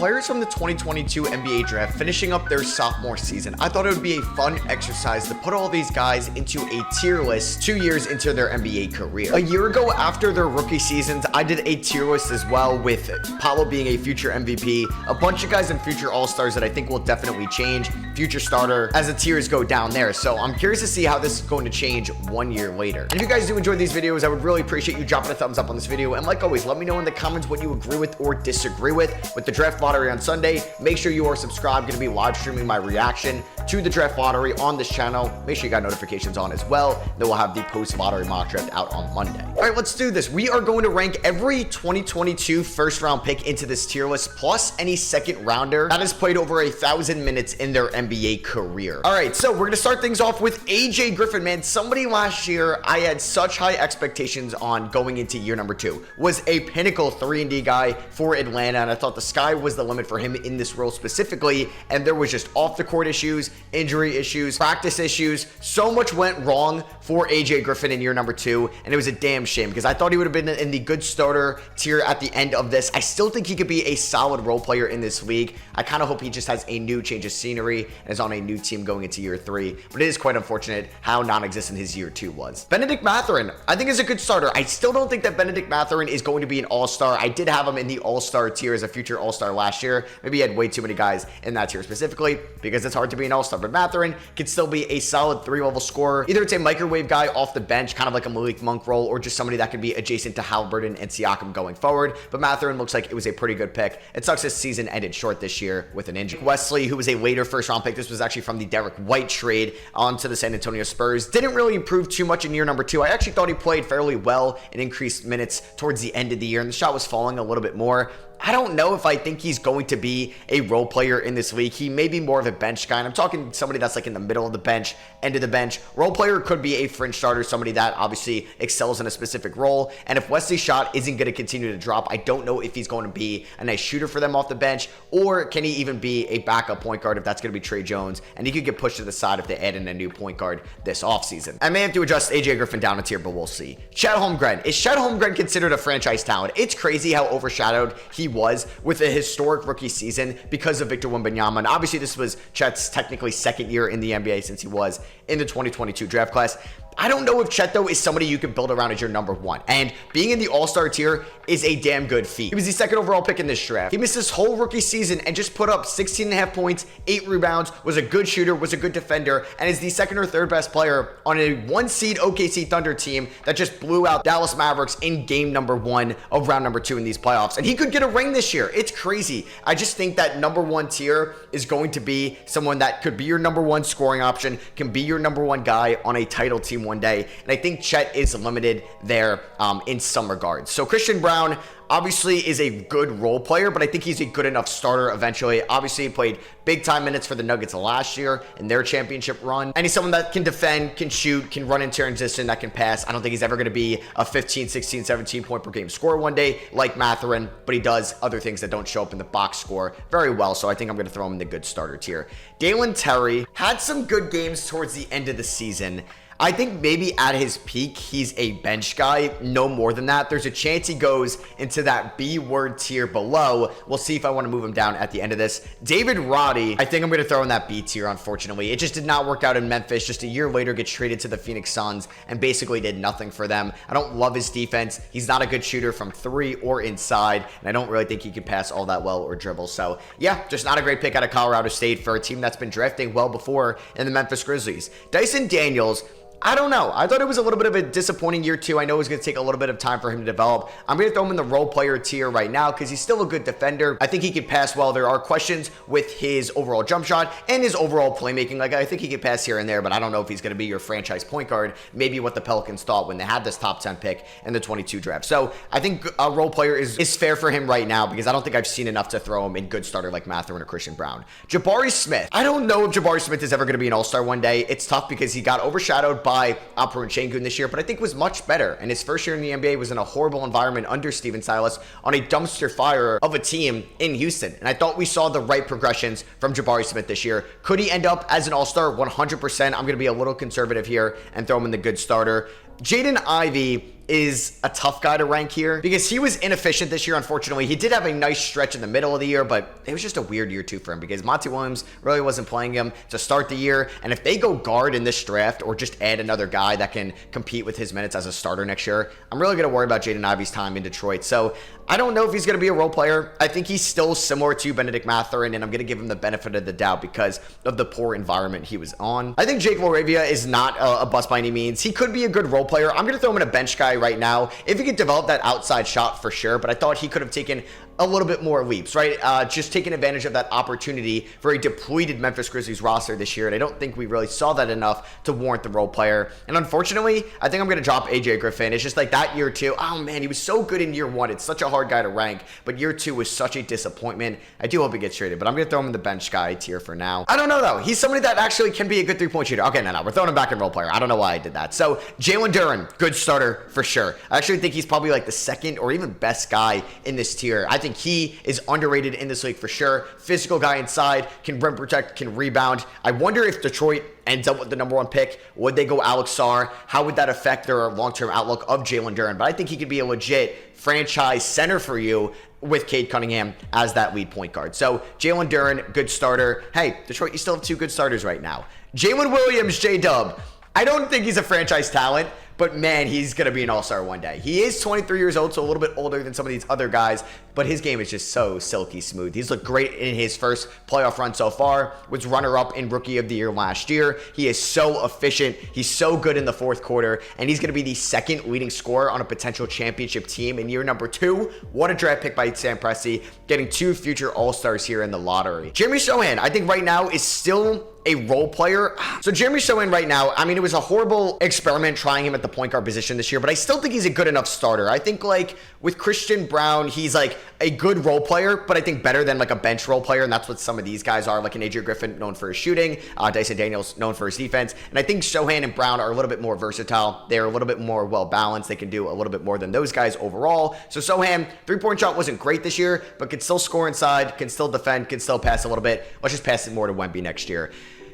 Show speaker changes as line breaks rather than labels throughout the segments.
players from the 2022 NBA draft finishing up their sophomore season, I thought it would be a fun exercise to put all these guys into a tier list 2 years into their NBA career. A year ago, after their rookie seasons, I did a tier list as well, with Paolo being a future MVP, a bunch of guys and future all-stars that I think will definitely change, future starter, as the tiers go down there. So I'm curious to see how this is going to change 1 year later. And if you guys do enjoy these videos, I would really appreciate you dropping a thumbs up on this video. And like always, let me know in the comments what you agree with or disagree with the draft lottery on Sunday. Make sure you are subscribed. Going to be live streaming my reaction to the draft lottery on this channel. Make sure you got notifications on as well. Then we'll have the post lottery mock draft out on Monday. All right, let's do this. We are going to rank every 2022 first round pick into this tier list, plus any second rounder that has played over 1,000 minutes in their NBA career. All right, so we're going to start things off with AJ Griffin, man. Somebody last year I had such high expectations on going into year number 2. Was a pinnacle 3-and-D guy for Atlanta, and I thought the sky was the limit for him in this role specifically, and there was just off the court issues, injury issues, practice issues. So much went wrong for AJ Griffin in year number 2, and it was a damn shame because I thought he would have been in the good starter tier at the end of this. I still think he could be a solid role player in this league. I kind of hope he just has a new change of scenery and is on a new team going into year 3, but it is quite unfortunate how non-existent his year 2 was. Benedict Mathurin, I think, is a good starter. I still don't think that Benedict Mathurin is going to be an all-star. I did have him in the all-star tier as a future all-star last year. Maybe he had way too many guys in that tier specifically because it's hard to be an all-star, but Mathurin can still be a solid 3-level scorer. Either it's a microwave guy off the bench, kind of like a Malik Monk role, or just somebody that could be adjacent to Halliburton and Siakam going forward. But Mathurin looks like it was a pretty good pick. It sucks his season ended short this year with an injury. Wesley, who was a later first-round pick, this was actually from the Derek White trade onto the San Antonio Spurs, didn't really improve too much in year number 2. I actually thought he played fairly well and increased minutes towards the end of the year, and the shot was falling a little bit more. I don't know if I think he's going to be a role player in this league. He may be more of a bench guy, and I'm talking somebody that's like in the middle of the bench, end of the bench. Role player could be a fringe starter, somebody that obviously excels in a specific role. And if Wesley's shot isn't going to continue to drop, I don't know if he's going to be a nice shooter for them off the bench, or can he even be a backup point guard if that's going to be Trey Jones, and he could get pushed to the side if they add in a new point guard this offseason. I may have to adjust AJ Griffin down a tier, but we'll see. Chet Holmgren. Is Chet Holmgren considered a franchise talent? It's crazy how overshadowed he was with a historic rookie season because of Victor Wembanyama. And obviously this was Chet's technically second year in the NBA since he was in the 2022 draft class. I don't know if Chet, though, is somebody you can build around as your number 1. And being in the all-star tier is a damn good feat. He was the second overall pick in this draft. He missed his whole rookie season and just put up 16.5 points, 8 rebounds, was a good shooter, was a good defender, and is the second or third best player on a 1-seed OKC Thunder team that just blew out Dallas Mavericks in game number 1 of round number 2 in these playoffs. And he could get a ring this year. It's crazy. I just think that number 1 tier is going to be someone that could be your number 1 scoring option, can be your number 1 guy on a title team one day. And I think Chet is limited there in some regards. So Christian Brown obviously is a good role player, but I think he's a good enough starter eventually. Obviously, he played big time minutes for the Nuggets last year in their championship run. And he's someone that can defend, can shoot, can run in transition, that can pass. I don't think he's ever going to be a 15, 16, 17 point per game scorer one day like Mathurin, but he does other things that don't show up in the box score very well. So I think I'm going to throw him in the good starter tier. Dalen Terry had some good games towards the end of the season. I think maybe at his peak, he's a bench guy, no more than that. There's a chance he goes into that B-word tier below. We'll see if I want to move him down at the end of this. David Roddy, I think I'm going to throw in that B tier, unfortunately. It just did not work out in Memphis. Just a year later, gets traded to the Phoenix Suns and basically did nothing for them. I don't love his defense. He's not a good shooter from 3 or inside, and I don't really think he can pass all that well or dribble. So, yeah, just not a great pick out of Colorado State for a team that's been drafting well before in the Memphis Grizzlies. Dyson Daniels, I don't know. I thought it was a little bit of a disappointing year 2. I know it was going to take a little bit of time for him to develop. I'm going to throw him in the role player tier right now because he's still a good defender. I think he can pass well. There are questions with his overall jump shot and his overall playmaking. Like, I think he can pass here and there, but I don't know if he's going to be your franchise point guard. Maybe what the Pelicans thought when they had this top 10 pick in the 22 draft. So I think a role player is fair for him right now because I don't think I've seen enough to throw him in good starter like Mathurin or Christian Brown. Jabari Smith. I don't know if Jabari Smith is ever going to be an all-star one day. It's tough because he got overshadowed by Alperen Sengun this year, but I think was much better. And his first year in the NBA was in a horrible environment under Steven Silas on a dumpster fire of a team in Houston. And I thought we saw the right progressions from Jabari Smith this year. Could he end up as an all-star? 100%. I'm going to be a little conservative here and throw him in the good starter. Jaden Ivey is a tough guy to rank here because he was inefficient this year, unfortunately. He did have a nice stretch in the middle of the year, but it was just a weird year too for him because Monty Williams really wasn't playing him to start the year. And if they go guard in this draft or just add another guy that can compete with his minutes as a starter next year, I'm really going to worry about Jaden Ivey's time in Detroit. So I don't know if he's going to be a role player. I think he's still similar to Benedict Mathurin, and I'm going to give him the benefit of the doubt because of the poor environment he was on. I think Jake Laravia is not a bust by any means. He could be a good role player. I'm going to throw him in a bench guy right now. If he could develop that outside shot for sure, but I thought he could have taken a little bit more leaps, right? Just taking advantage of that opportunity for a depleted Memphis Grizzlies roster this year, and I don't think we really saw that enough to warrant the role player. And unfortunately, I think I'm going to drop AJ Griffin. It's just like that year two. Oh man, he was so good in year one. It's such a hard guy to rank, but year two was such a disappointment. I do hope he gets traded, but I'm going to throw him in the bench guy tier for now. I don't know though. He's somebody that actually can be a good 3-point shooter. Okay, no, we're throwing him back in role player. I don't know why I did that. So Jalen Duren, good starter for sure. I actually think he's probably like the second or even best guy in this tier. I think he is underrated in this league for sure. Physical guy inside, can rim protect, can rebound. I wonder if Detroit ends up with the number 1 pick. Would they go Alex Sarr? How would that affect their long-term outlook of Jalen Duren? But I think he could be a legit franchise center for you with Cade Cunningham as that lead point guard. So Jalen Duren, good starter. Hey, Detroit, you still have 2 good starters right now. Jalen Williams, J-Dub. I don't think he's a franchise talent, but man, he's going to be an all-star one day. He is 23 years old, so a little bit older than some of these other guys, but his game is just so silky smooth. He's looked great in his first playoff run so far. Was runner-up in Rookie of the Year last year. He is so efficient. He's so good in the fourth quarter, and he's going to be the second leading scorer on a potential championship team in year number 2. What a draft pick by Sam Presti, getting 2 future all-stars here in the lottery. Jeremy Sohan, I think right now is still a role player. So Jeremy Sohan right now, I mean, it was a horrible experiment trying him at the point guard position this year, but I still think he's a good enough starter. I think like with Christian Brown, he's like a good role player, but I think better than like a bench role player, and that's what some of these guys are, like an AJ Griffin known for his shooting, Dyson Daniels known for his defense, and I think Sohan and Brown are a little bit more versatile. They're a little bit more well-balanced. They can do a little bit more than those guys overall. So Sohan, 3-point shot wasn't great this year, but could still score inside, can still defend, can still pass a little bit. Let's just pass it more to Wemby next year.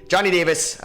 Johnny Davis,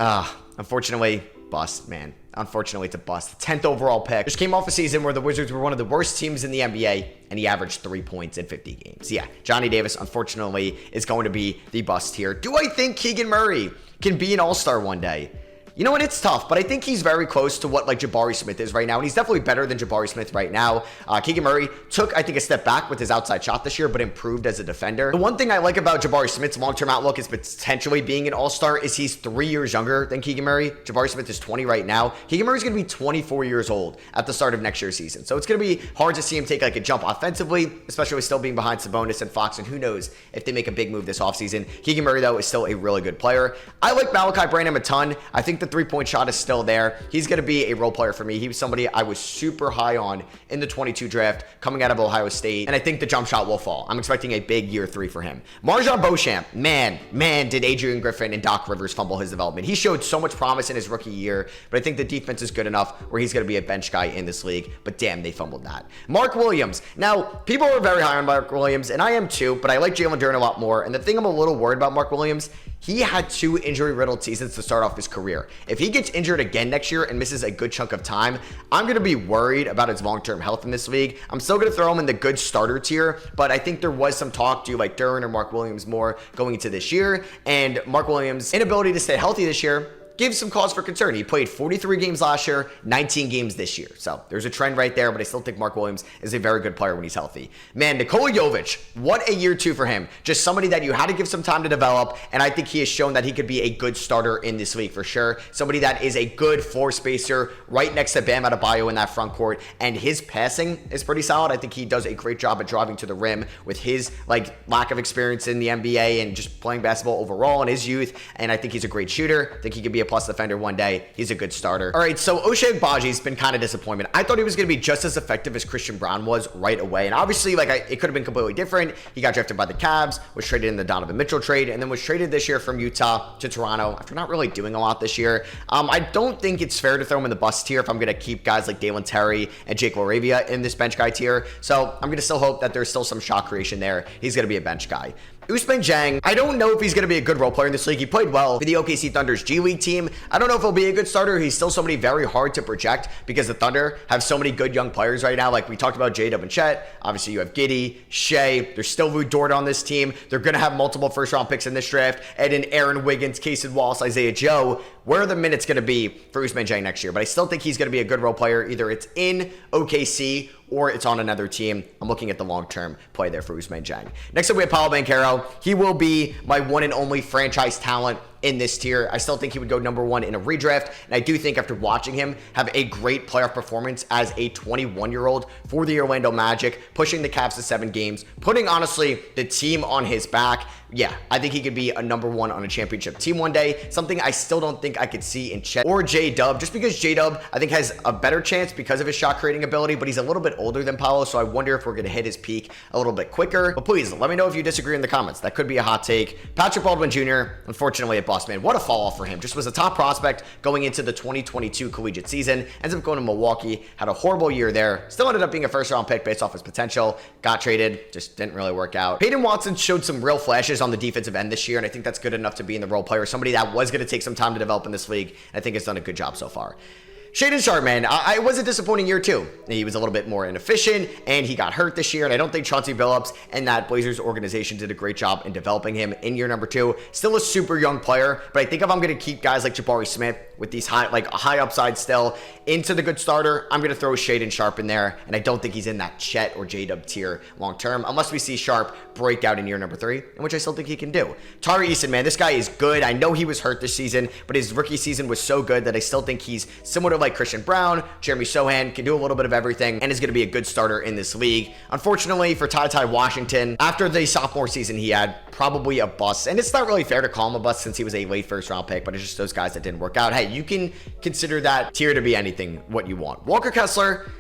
unfortunately, bust, man. Unfortunately, it's a bust. 10th overall pick. Just came off a season where the Wizards were one of the worst teams in the NBA, and he averaged 3 points in 50 games. Yeah, Johnny Davis, unfortunately, is going to be the bust here. Do I think Keegan Murray can be an all-star one day? You know what? It's tough, but I think he's very close to what like Jabari Smith is right now, and he's definitely better than Jabari Smith right now. Keegan Murray took, I think, a step back with his outside shot this year, but improved as a defender. The one thing I like about Jabari Smith's long-term outlook is potentially being an all-star is he's 3 years younger than Keegan Murray. Jabari Smith is 20 right now. Keegan Murray's going to be 24 years old at the start of next year's season, so it's going to be hard to see him take like a jump offensively, especially with still being behind Sabonis and Fox, and who knows if they make a big move this offseason. Keegan Murray, though, is still a really good player. I like Malachi Branham a ton. I think the 3-point shot is still there. He's going to be a role player for me. He was somebody I was super high on in the 22 draft coming out of Ohio State, and I think the jump shot will fall. I'm expecting a big year 3 for him. Marjon Beauchamp, man, did Adrian Griffin and Doc Rivers fumble his development. He showed so much promise in his rookie year, but I think the defense is good enough where he's going to be a bench guy in this league, but damn, they fumbled that. Mark Williams. Now, people are very high on Mark Williams, and I am too, but I like Jalen Duren a lot more, and the thing I'm a little worried about Mark Williams, he had 2 injury-riddled seasons to start off his career. If he gets injured again next year and misses a good chunk of time, I'm going to be worried about his long-term health in this league. I'm still going to throw him in the good starter tier, but I think there was some talk to like Duren or Mark Williams more going into this year, and Mark Williams' inability to stay healthy this year gives some cause for concern. He played 43 games last year, 19 games this year. So there's a trend right there, but I still think Mark Williams is a very good player when he's healthy. Man, Nikola Jovic, what a year 2 for him. Just somebody that you had to give some time to develop, and I think he has shown that he could be a good starter in this league for sure. Somebody that is a good floor spacer right next to Bam Adebayo in that front court, and his passing is pretty solid. I think he does a great job at driving to the rim with his like lack of experience in the NBA and just playing basketball overall in his youth, and I think he's a great shooter. I think he could be a plus defender one day. He's a good starter. All right, so Ochai Agbaji's been kind of disappointment. I thought he was going to be just as effective as Christian Brown was right away, and obviously like it could have been completely different. He got drafted by the Cavs, was traded in the Donovan Mitchell trade, and then was traded this year from Utah to Toronto after not really doing a lot this year. I don't think it's fair to throw him in the bust tier if I'm going to keep guys like Dalen Terry and Jake Laravia in this bench guy tier, so I'm going to still hope that there's still some shot creation there. He's going to be a bench guy. Ousmane Dieng, I don't know if he's going to be a good role player in this league. He played well for the OKC Thunder's G League team. I don't know if he'll be a good starter. He's still somebody very hard to project because the Thunder have so many good young players right now. Like we talked about J-Dub and Chet. Obviously, you have Giddey, Shea. There's still Lou Dort on this team. They're going to have multiple first-round picks in this draft. And in Aaron Wiggins, Casey Wallace, Isaiah Joe. Where are the minutes going to be for Ousmane Dieng next year? But I still think he's going to be a good role player. Either it's in OKC or it's on another team. I'm looking at the long-term play there for Ousmane Dieng. Next up, we have Paolo Banchero. He will be my one and only franchise talent in this tier. I still think he would go number one in a redraft, and I do think after watching him have a great playoff performance as a 21-year-old for the Orlando Magic, pushing the Cavs to 7 games, putting, honestly, the team on his back. Yeah, I think he could be a number one on a championship team one day, something I still don't think I could see in Chet or J-Dub, just because J-Dub, I think, has a better chance because of his shot-creating ability, but he's a little bit older than Paolo, so I wonder if we're going to hit his peak a little bit quicker. But please, let me know if you disagree in the comments. That could be a hot take. Patrick Baldwin Jr., unfortunately, at Boston, what a fall off for him. Just was a top prospect going into the 2022 collegiate season. Ends up going to Milwaukee, had a horrible year there. Still ended up being a first-round pick based off his potential. Got traded, just didn't really work out. Peyton Watson showed some real flashes on the defensive end this year, and I think that's good enough to be in the role player. Somebody that was going to take some time to develop in this league, and I think has done a good job so far. Shaedon Sharpe, man, I was a disappointing year too. He was a little bit more inefficient, and he got hurt this year, and I don't think Chauncey Billups and that Blazers organization did a great job in developing him in year number 2. Still a super young player, but I think if I'm going to keep guys like Jabari Smith with these high upside still into the good starter, I'm going to throw Shaedon Sharpe in there, and I don't think he's in that Chet or J-Dub tier long term, unless we see Sharpe break out in year number 3, in which I still think he can do. Tari Eason, man, this guy is good. I know he was hurt this season, but his rookie season was so good that I still think he's similar to like Christian Brown, Jeremy Sohan, can do a little bit of everything, and is going to be a good starter in this league. Unfortunately for Ty Washington, after the sophomore season he had, probably a bust, and it's not really fair to call him a bust since he was a late first-round pick, but it's just those guys that didn't work out. Hey, you can consider that tier to be anything what you want. Walker Kessler,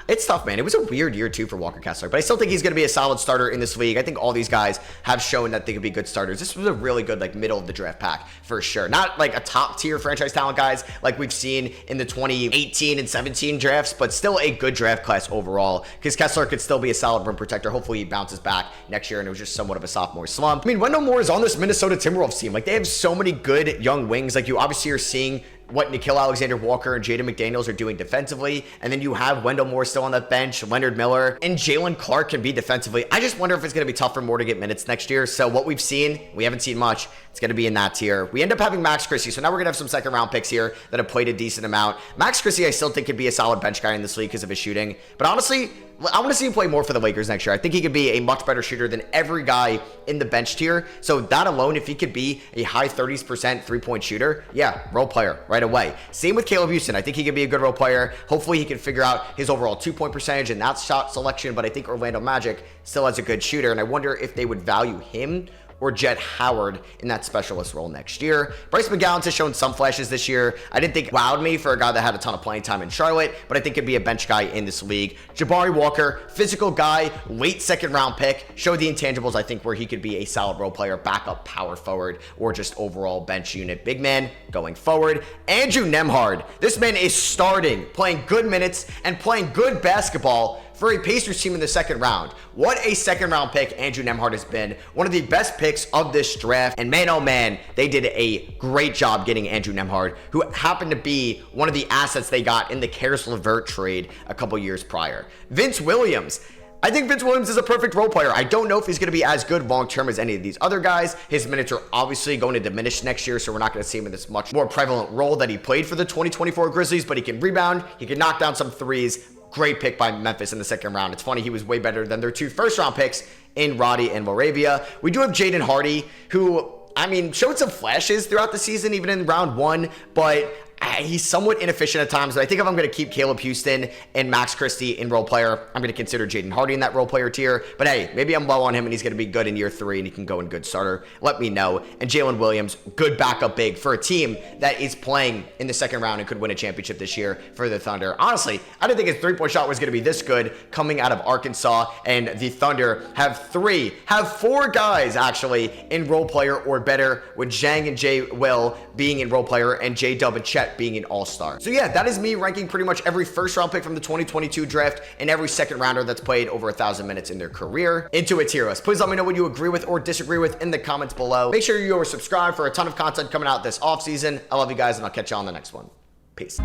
it's tough, man. It was a weird year, too, for Walker Kessler, but I still think he's going to be a solid starter in this league. I think all these guys have shown that they could be good starters. This was a really good, like, middle of the draft pack, for sure. Not, like, a top-tier franchise talent guys like we've seen in the 2018 and 17 drafts, but still a good draft class overall, because Kessler could still be a solid rim protector. Hopefully he bounces back next year, and it was just somewhat of a sophomore slump. I mean, Wendell Moore is on this Minnesota Timberwolves team. Like, they have so many good young wings. Like, you obviously are seeing what Nickeil Alexander-Walker and Jaden McDaniels are doing defensively, and then you have Wendell Moore still on that bench, Leonard Miller, and Jalen Clark can be defensively. I just wonder if it's going to be tough for Moore to get minutes next year. So what we've seen, we haven't seen much. It's going to be in that tier. We end up having Max Christie, so now we're going to have some second-round picks here that have played a decent amount. Max Christie, I still think could be a solid bench guy in this league because of his shooting, but honestly, I want to see him play more for the Lakers next year. I think he could be a much better shooter than every guy in the bench tier. So that alone, if he could be a high 30% three-point shooter, yeah, role player right away. Same with Caleb Houston. I think he could be a good role player. Hopefully he can figure out his overall two-point percentage and that shot selection, but I think Orlando Magic still has a good shooter, and I wonder if they would value him or Jett Howard in that specialist role next year. Bryce McGowan has shown some flashes this year. I didn't think wowed me for a guy that had a ton of playing time in Charlotte, but I think could be a bench guy in this league. Jabari Walker, physical guy, late second-round pick, showed the intangibles, I think, where he could be a solid role player, backup power forward, or just overall bench unit big man going forward. Andrew Nembhard, this man is starting, playing good minutes, and playing good basketball for a Pacers team in the second round. What a second round pick Andrew Nembhard has been. One of the best picks of this draft. And man, oh man, they did a great job getting Andrew Nembhard, who happened to be one of the assets they got in the Karis LeVert trade a couple years prior. Vince Williams. I think Vince Williams is a perfect role player. I don't know if he's going to be as good long-term as any of these other guys. His minutes are obviously going to diminish next year, so we're not going to see him in this much more prevalent role that he played for the 2024 Grizzlies, but he can rebound, he can knock down some threes. Great pick by Memphis in the second round. It's funny, he was way better than their 2 first-round picks in Roddy and Moravia. We do have Jaden Hardy, who, I mean, showed some flashes throughout the season, even in round 1, but he's somewhat inefficient at times. But I think if I'm going to keep Caleb Houston and Max Christie in role player, I'm going to consider Jaden Hardy in that role player tier. But hey, maybe I'm low on him and he's going to be good in year 3 and he can go in good starter. Let me know. And Jalen Williams, good backup big for a team that is playing in the second round and could win a championship this year for the Thunder. Honestly, I didn't think his three-point shot was going to be this good coming out of Arkansas, and the Thunder have 4 guys actually in role player or better, with Zhang and Jay Will being in role player and J-Dub and Chet check being an all-star. So yeah, that is me ranking pretty much every first round pick from the 2022 draft and every second rounder that's played over 1,000 minutes in their career into a tier list. Please let me know what you agree with or disagree with in the comments below. Make sure you are subscribed for a ton of content coming out this offseason. I love you guys, and I'll catch you on the next one. Peace.